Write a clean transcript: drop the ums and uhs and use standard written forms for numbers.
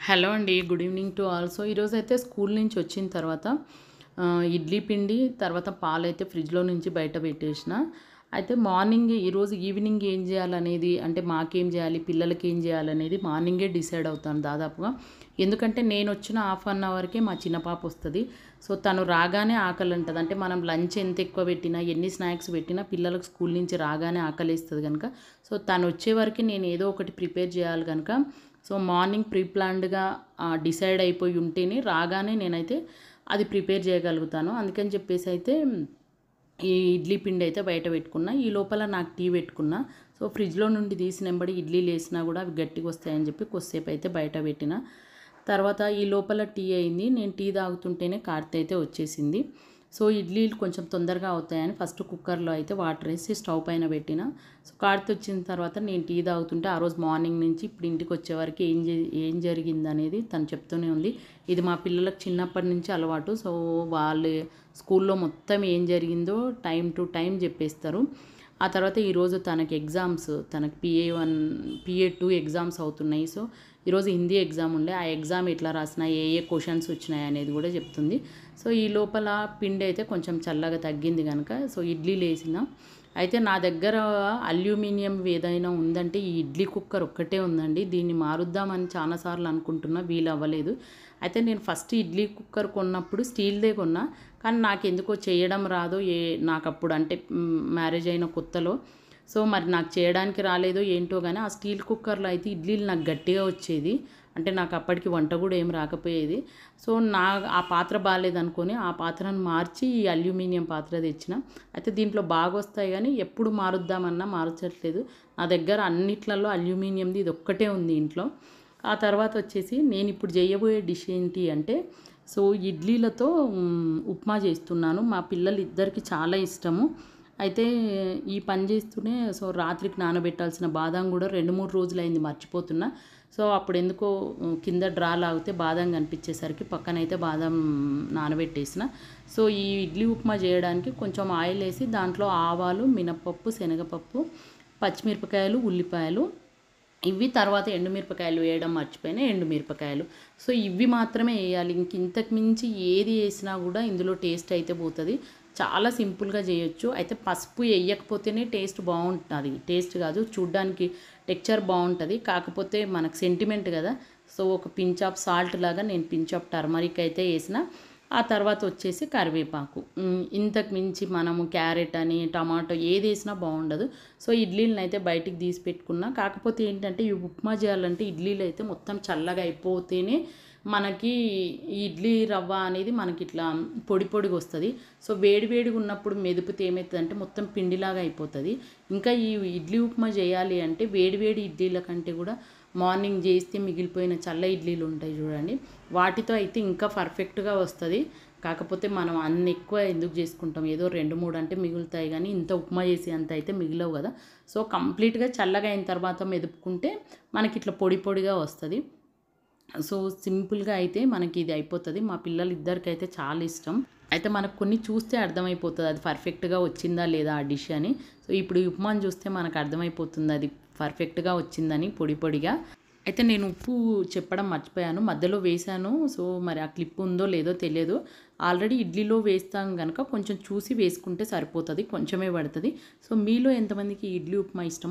Hello అండి. Good evening to all. So ఈరోజైతే school నుంచి వచ్చిన తర్వాత ఇడ్లీ పిండి, తర్వాత పాలైతే ఫ్రిడ్జ్‌లో నుంచి బయట పెట్టేసిన. అయితే మార్నింగ్ ఈరోజు ఈవినింగ్ ఏం చేయాలనేది, అంటే మాకేం చేయాలి, పిల్లలకి ఏం చేయాలనేది మార్నింగే డిసైడ్ అవుతాను దాదాపుగా. ఎందుకంటే నేనొచ్చిన హాఫ్ అన్ అవర్‌కే మా చిన్న పాప వస్తది. సో తను రాగానే ఆకలంటది. అంటే మనం లంచ్ ఎంత ఎక్కువ పెట్టినా, ఎన్ని స్నాక్స్ పెట్టినా పిల్లలకు స్కూల్ నుంచి రాగానే ఆకలేస్తది గనుక, సో తనొచ్చే వరకి నేను ఏదో ఒకటి ప్రిపేర్ చేయాలి గనుక, సో మార్నింగ్ ప్రీ ప్లాన్డ్‌గా డిసైడ్ అయిపోయి ఉంటేనే రాగానే నేనైతే అది ప్రిపేర్ చేయగలుగుతాను. అందుకని చెప్పేసి అయితే ఈ ఇడ్లీ పిండి అయితే బయట పెట్టుకున్నా. ఈ లోపల నాకు టీ పెట్టుకున్నా. సో ఫ్రిడ్జ్‌లో నుండి తీసినెంబడి ఇడ్లీలేసినా కూడా అవి గట్టిగా వస్తాయని చెప్పి కొద్దిసేపు అయితే బయట పెట్టిన. తర్వాత ఈ లోపల టీ అయింది. నేను టీ తాగుతుంటేనే కార్తీ అయితే వచ్చేసింది. సో ఇడ్లీలు కొంచెం తొందరగా అవుతాయని ఫస్ట్ కుక్కర్లో అయితే వాటర్ వేసి స్టవ్ పైన పెట్టిన. సో కార్తీ వచ్చిన తర్వాత నేను టీ తాగుతుంటే ఆ రోజు మార్నింగ్ నుంచి ఇప్పుడు ఇంటికి వచ్చేవరకు ఏం జరిగిందనేది తను చెప్తూనే ఉంది. ఇది మా పిల్లలకు చిన్నప్పటి నుంచి అలవాటు. సో వాళ్ళు స్కూల్లో మొత్తం ఏం జరిగిందో టైం టు టైం చెప్పేస్తారు. ఆ తర్వాత ఈరోజు తనకి ఎగ్జామ్స్, తనకి PA2 ఎగ్జామ్స్ అవుతున్నాయి. సో ఈరోజు హిందీ ఎగ్జామ్ ఉండే, ఆ ఎగ్జామ్ ఎట్లా రాసినా, ఏ ఏ క్వశ్చన్స్ వచ్చినాయి అనేది కూడా చెప్తుంది. సో ఈ లోపల పిండి అయితే కొంచెం చల్లగా తగ్గింది కనుక సో ఇడ్లీలు వేసిన. అయితే నా దగ్గర అల్యూమినియం ఏదైనా ఉందంటే ఈ ఇడ్లీ కుక్కర్ ఒక్కటే ఉందండి. దీన్ని మారుద్దామని చాలాసార్లు అనుకుంటున్నా, వీలు అవ్వలేదు. అయితే నేను ఫస్ట్ ఇడ్లీ కుక్కర్ కొన్నప్పుడు స్టీల్దే కొన్నా. కానీ నాకెందుకో చేయడం రాదో, నాకప్పుడు అంటే మ్యారేజ్ అయిన కొత్తలో సో మరి నాకు చేయడానికి రాలేదో ఏంటో కానీ ఆ స్టీల్ కుక్కర్లో అయితే ఇడ్లీలు నాకు గట్టిగా వచ్చేది. అంటే నాకు అప్పటికి వంట కూడా ఏం రాకపోయేది. సో ఆ పాత్ర బాగాలేదనుకొని ఆ పాత్రను మార్చి ఈ అల్యూమినియం పాత్ర తెచ్చిన. అయితే దీంట్లో బాగా వస్తాయి కానీ ఎప్పుడు మారుద్దామన్నా మార్చట్లేదు. నా దగ్గర అన్నిట్లలో అల్యూమినియంది ఇది ఒక్కటే ఉంది ఇంట్లో. ఆ తర్వాత వచ్చేసి నేను ఇప్పుడు చేయబోయే డిష్ ఏంటి అంటే, సో ఇడ్లీలతో ఉప్మా చేస్తున్నాను. మా పిల్లలిద్దరికీ చాలా ఇష్టము. అయితే ఈ పని చేస్తూనే సో రాత్రికి నానబెట్టాల్సిన బాదం కూడా 2-3 రోజులైంది మర్చిపోతున్నా. సో అప్పుడు ఎందుకో కింద డ్రా లాగితే బాదం కనిపించేసరికి పక్కనైతే బాదం నానబెట్టేసిన. సో ఈ ఇడ్లీ ఉప్మా చేయడానికి కొంచెం ఆయిల్ వేసి దాంట్లో ఆవాలు, మినపప్పు, శనగపప్పు, పచ్చిమిరపకాయలు, ఉల్లిపాయలు, ఇవి తర్వాత ఎండుమిరపకాయలు వేయడం మర్చిపోయినా, ఎండుమిరపకాయలు. సో ఇవి మాత్రమే వేయాలి. ఇంతకు మించి ఏది వేసినా కూడా ఇందులో టేస్ట్ అయితే పోతుంది. చాలా సింపుల్గా చేయొచ్చు. అయితే పసుపు వేయకపోతేనే టేస్ట్ బాగుంటుంది. టేస్ట్ కాదు, చూడ్డానికి టెక్చర్ బాగుంటుంది. కాకపోతే మనకు సెంటిమెంట్ కదా. సో ఒక పించ్ ఆఫ్ సాల్ట్ లాగా నేను పించ్ ఆఫ్ టర్మరిక్ అయితే వేసిన. ఆ తర్వాత వచ్చేసి కరివేపాకు. ఇంతకు మించి మనము క్యారెట్ అని, టమాటో ఏది వేసినా బాగుండదు. సో ఇడ్లీలను అయితే బయటికి తీసి పెట్టుకున్నా. కాకపోతే ఏంటంటే ఈ ఉప్మా చేయాలంటే ఇడ్లీలు అయితే మొత్తం చల్లగా అయిపోతేనే మనకి ఈ ఇడ్లీ రవ్వ అనేది మనకి ఇట్లా పొడి పొడిగా వస్తుంది. సో వేడి వేడిగా ఉన్నప్పుడు మెదిపితే ఏమవుతుందంటే మొత్తం పిండిలాగా అయిపోతుంది. ఇంకా ఈ ఇడ్లీ ఉప్మా చేయాలి అంటే వేడి వేడి ఇడ్లీల కంటే కూడా మార్నింగ్ చేస్తే మిగిలిపోయిన చల్ల ఇడ్లీలు ఉంటాయి చూడండి, వాటితో అయితే ఇంకా పర్ఫెక్ట్గా వస్తుంది. కాకపోతే మనం అన్ని ఎక్కువ ఎందుకు చేసుకుంటాం, ఏదో 2-3 అంటే మిగులుతాయి కానీ ఇంత ఉప్మా చేసి అంత అయితే మిగిలవు కదా. సో కంప్లీట్గా చల్లగా అయిన తర్వాత మెదుపుకుంటే మనకి ఇట్లా పొడి పొడిగా వస్తుంది. సో సింపుల్గా అయితే మనకి ఇది అయిపోతుంది. మా పిల్లలు ఇద్దరికైతే చాలా ఇష్టం. అయితే మనకు కొన్ని చూస్తే అర్థమైపోతుంది అది పర్ఫెక్ట్గా వచ్చిందా లేదా ఆ డిష్ అని. సో ఇప్పుడు ఈ ఉప్మాని చూస్తే మనకు అర్థమైపోతుంది అది పర్ఫెక్ట్గా వచ్చిందని, పొడి పొడిగా. అయితే నేను ఉప్పు చెప్పడం మర్చిపోయాను, మధ్యలో వేశాను. సో మరి ఆ క్లిప్ ఉందో లేదో తెలియదు. ఆల్రెడీ ఇడ్లీలో వేస్తాం కనుక కొంచెం చూసి వేసుకుంటే సరిపోతుంది, కొంచెమే పడుతుంది. సో మీలో ఎంతమందికి ఇడ్లీ ఉప్మా ఇష్టం?